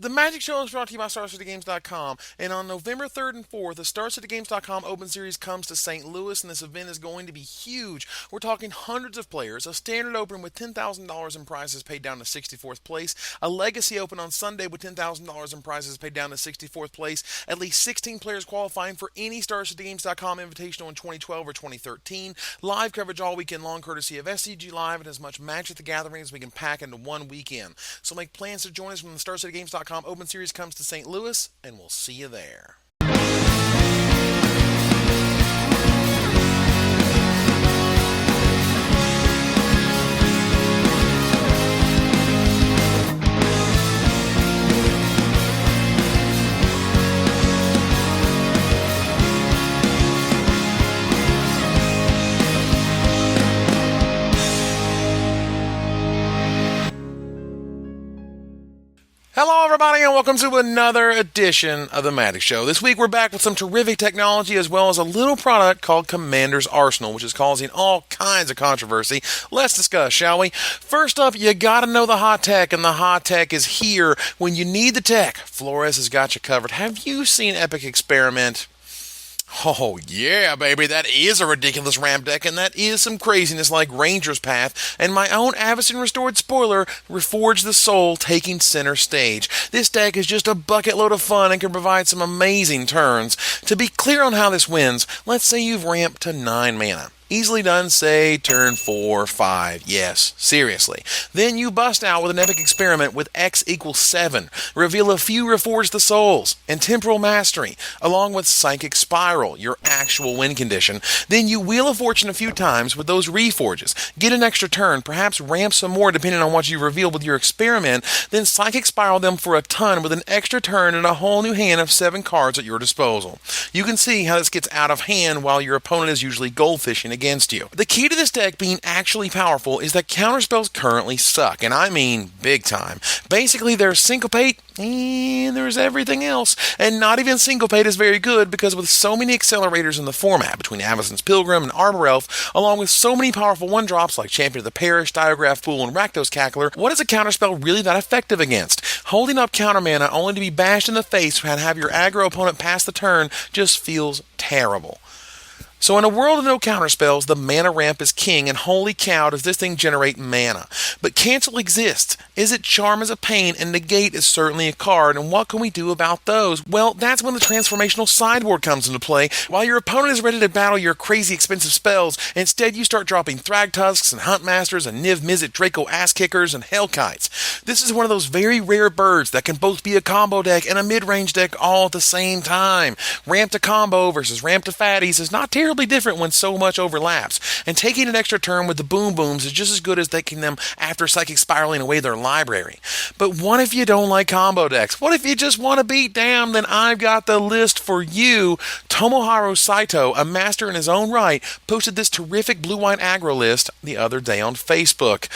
The Magic Show is brought to you by StarCityGames.com, and on November 3rd and 4th, the StarCityGames.com Open Series comes to St. Louis, and this event is going to be huge. We're talking hundreds of players, a standard open with $10,000 in prizes paid down to 64th place, a legacy open on Sunday with $10,000 in prizes paid down to 64th place, at least 16 players qualifying for any StarCityGames.com Invitational in 2012 or 2013, live coverage all weekend long courtesy of SCG Live, and as much Magic at the Gathering as we can pack into one weekend. So make plans to join us when the StarCityGames.com Open Series comes to St. Louis, and we'll see you there. Hello, everybody, and welcome to another edition of the Magic Show. This week, we're back with some terrific technology as well as a little product called Commander's Arsenal, which is causing all kinds of controversy. Let's discuss, shall we? First up, you gotta know the hot tech, and the hot tech is here. When you need the tech, Flores has got you covered. Have you seen Epic Experiment? Oh, yeah, baby, that is a ridiculous ramp deck, and that is some craziness like Ranger's Path, and my own Avacyn Restored Spoiler, Reforge the Soul, taking center stage. This deck is just a bucket load of fun and can provide some amazing turns. To be clear on how this wins, let's say you've ramped to 9 mana. Easily done, say, turn 4, 5. Yes, seriously. Then you bust out with an Epic Experiment with X equals 7. Reveal a few Reforge the Souls and Temporal Mastery, along with Psychic Spiral, your actual win condition. Then you Wheel of Fortune a few times with those Reforges. Get an extra turn, perhaps ramp some more depending on what you reveal with your experiment. Then Psychic Spiral them for a ton with an extra turn and a whole new hand of 7 cards at your disposal. You can see how this gets out of hand while your opponent is usually goldfishing against you. The key to this deck being actually powerful is that counterspells currently suck, and I mean big time. Basically, there's Syncopate, and there's everything else. And not even Syncopate is very good because with so many accelerators in the format between Avacyn's Pilgrim and Arbor Elf, along with so many powerful one-drops like Champion of the Parish, Diagraph Fool, and Rakdos Cackler, what is a counterspell really that effective against? Holding up counter mana only to be bashed in the face and have your aggro opponent pass the turn just feels terrible. So in a world of no counterspells, the mana ramp is king, and holy cow, does this thing generate mana. But cancel exists. Is it charm is a pain, and negate is certainly a card, and what can we do about those? Well, that's when the transformational sideboard comes into play. While your opponent is ready to battle your crazy expensive spells, instead you start dropping Thragtusks and Huntmasters and Niv Mizzet Draco Ass-Kickers and Hellkites. This is one of those very rare birds that can both be a combo deck and a mid-range deck all at the same time. Ramp to combo versus ramp to fatties is not terribly different when so much overlaps, and taking an extra turn with the Boom Booms is just as good as taking them after Psychic Spiraling away their library. But what if you don't like combo decks? What if you just want to beat down? Then I've got the list for you. Tomohiro Saito, a master in his own right, posted this terrific blue-white aggro list the other day on Facebook.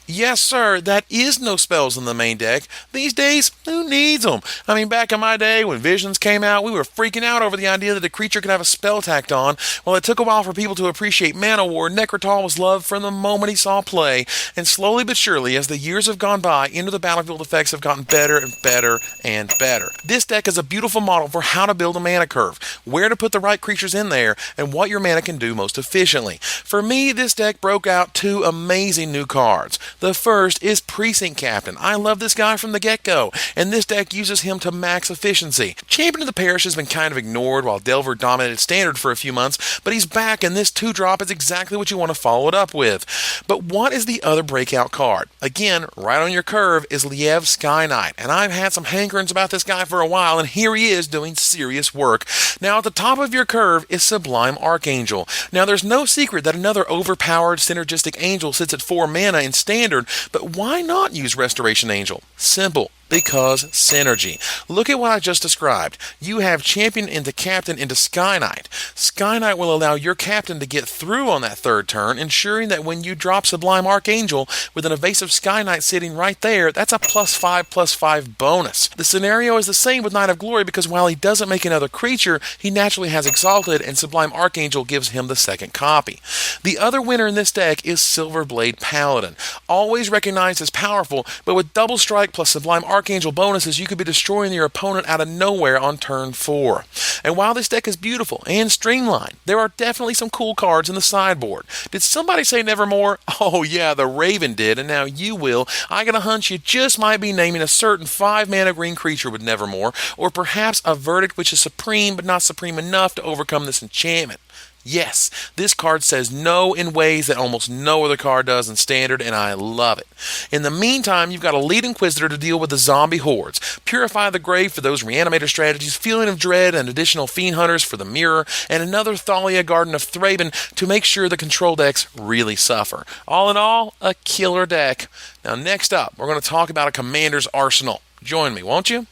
Yes, sir, that is no spells in the main deck. These days, who needs them? I mean, back in my day, when Visions came out, we were freaking out over the idea that a creature could have a spell tacked on. Well, it took a while for people to appreciate Mana War. Necrotal was loved from the moment he saw play, and slowly but surely, as the years have gone by, Into the Battlefield effects have gotten better and better and better. This deck is a beautiful model for how to build a mana curve, where to put the right creatures in there, and what your mana can do most efficiently. For me, this deck broke out 2 amazing new cards. The first is Precinct Captain. I love this guy from the get-go, and this deck uses him to max efficiency. Champion of the Parish has been kind of ignored while Delver dominated Standard for a few months, but he's back, and this 2-drop is exactly what you want to follow it up with. But what is the other breakout card? Again, right on your curve is Liev Sky Knight, and I've had some hankerings about this guy for a while, and here he is doing serious work. Now, at the top of your curve is Sublime Archangel. Now, there's no secret that another overpowered synergistic angel sits at 4 mana in Standard, but why not use Restoration Angel? Simple. Because synergy. Look at what I just described. You have champion into captain into Sky Knight. Sky Knight will allow your captain to get through on that 3rd turn, ensuring that when you drop Sublime Archangel with an evasive Sky Knight sitting right there, that's a +5/+5 bonus. The scenario is the same with Knight of Glory because while he doesn't make another creature, he naturally has Exalted, and Sublime Archangel gives him the 2nd copy. The other winner in this deck is Silverblade Paladin. Always recognized as powerful, but with Double Strike plus Sublime Archangel bonuses, you could be destroying your opponent out of nowhere on turn 4. And while this deck is beautiful and streamlined, there are definitely some cool cards in the sideboard. Did somebody say Nevermore? Oh yeah, the Raven did, and now you will. I got a hunch you just might be naming a certain 5-mana green creature with Nevermore, or perhaps a Verdict which is supreme but not supreme enough to overcome this enchantment. Yes, this card says no in ways that almost no other card does in Standard, and I love it. In the meantime, you've got a lead Inquisitor to deal with the zombie hordes, Purify the Grave for those Reanimator strategies, Feeling of Dread and additional Fiend Hunters for the Mirror, and another Thalia Garden of Thraben to make sure the control decks really suffer. All in all, a killer deck. Now next up, we're going to talk about a Commander's Arsenal. Join me, won't you?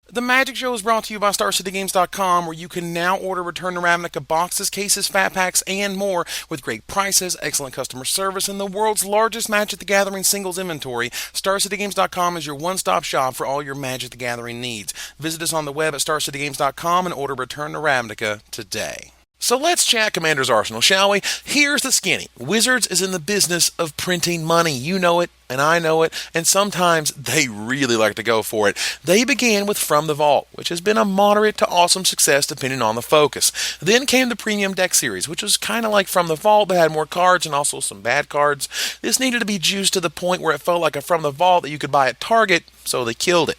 The Magic Show is brought to you by StarCityGames.com, where you can now order Return to Ravnica boxes, cases, fat packs, and more with great prices, excellent customer service, and the world's largest Magic the Gathering singles inventory. StarCityGames.com is your one-stop shop for all your Magic the Gathering needs. Visit us on the web at StarCityGames.com and order Return to Ravnica today. So let's chat Commander's Arsenal, shall we? Here's the skinny. Wizards is in the business of printing money. You know it, and I know it, and sometimes they really like to go for it. They began with From the Vault, which has been a moderate to awesome success depending on the focus. Then came the Premium Deck Series, which was kind of like From the Vault, but had more cards and also some bad cards. This needed to be juiced to the point where it felt like a From the Vault that you could buy at Target, so they killed it.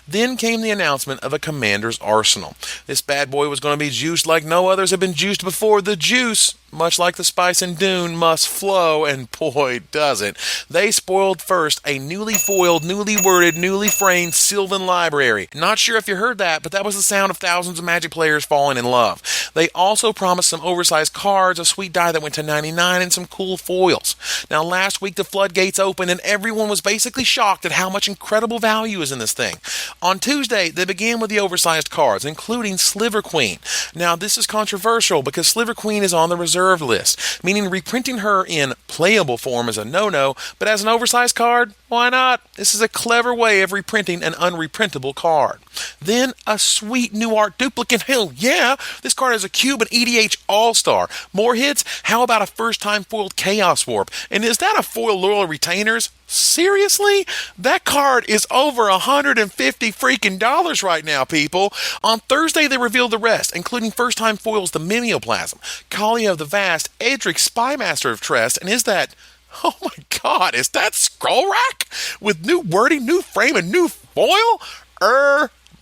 Then came the announcement of a Commander's Arsenal. This bad boy was going to be juiced like no others have been juiced before. The juice, much like the spice in Dune, must flow, and boy, does it. They spoiled first a newly foiled, newly worded, newly framed Sylvan Library. Not sure if you heard that, but that was the sound of thousands of Magic players falling in love. They also promised some oversized cards, a sweet die that went to 99, and some cool foils. Now, last week the floodgates opened, and everyone was basically shocked at how much incredible value is in this thing. On Tuesday, they began with the oversized cards, including Sliver Queen. Now, this is controversial because Sliver Queen is on the reserved list, meaning reprinting her in playable form is a no-no, but as an oversized card, why not? This is a clever way of reprinting an unreprintable card. Then, a sweet new art duplicate. Hell yeah! This card is a Cube and EDH All-Star. More hits? How about a first-time foiled Chaos Warp? And is that a foil Loyal Retainers? Seriously? That card is over $150 freaking dollars right now, people. On Thursday, they revealed the rest, including first-time foils the Mimeoplasm, Kali of the Vast, Edric Spymaster of Trest, and is that... Oh my god, is that Skull Rack? With new wording, new frame, and new foil?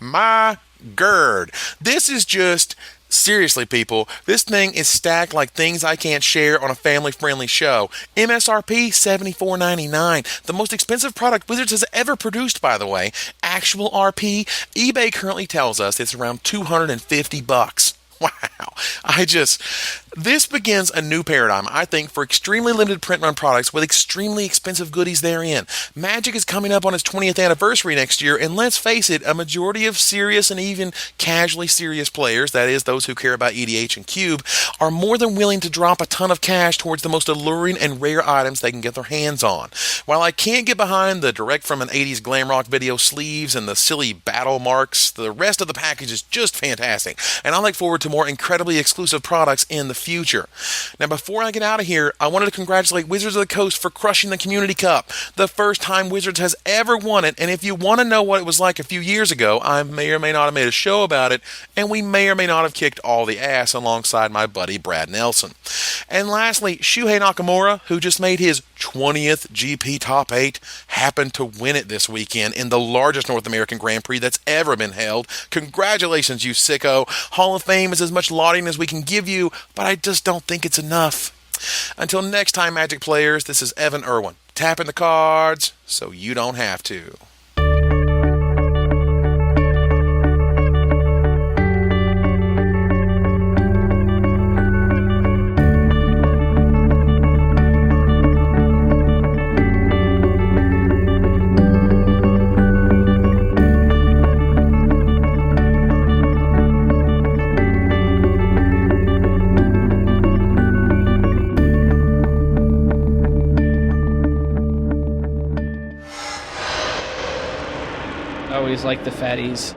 My gird. This is just... Seriously, people, this thing is stacked like things I can't share on a family-friendly show. MSRP $74.99. The most expensive product Wizards has ever produced, by the way. Actual RP, eBay currently tells us it's around $250. Wow. This begins a new paradigm, I think, for extremely limited print run products with extremely expensive goodies therein. Magic is coming up on its 20th anniversary next year, and let's face it, a majority of serious and even casually serious players, that is, those who care about EDH and Cube, are more than willing to drop a ton of cash towards the most alluring and rare items they can get their hands on. While I can't get behind the direct from an 80s glam rock video sleeves and the silly battle marks, the rest of the package is just fantastic, and I look forward to more incredibly exclusive products in the future. Now, before I get out of here, I wanted to congratulate Wizards of the Coast for crushing the Community Cup, the first time Wizards has ever won it, and if you want to know what it was like a few years ago, I may or may not have made a show about it, and we may or may not have kicked all the ass alongside my buddy Brad Nelson. And lastly, Shuhei Nakamura, who just made his 20th GP Top 8, happened to win it this weekend in the largest North American Grand Prix that's ever been held. Congratulations, you sicko. Hall of Fame is as much lauding as we can give you, but I just don't think it's enough. Until next time, Magic players, this is Evan Irwin, tapping the cards so you don't have to. Always like the fatties.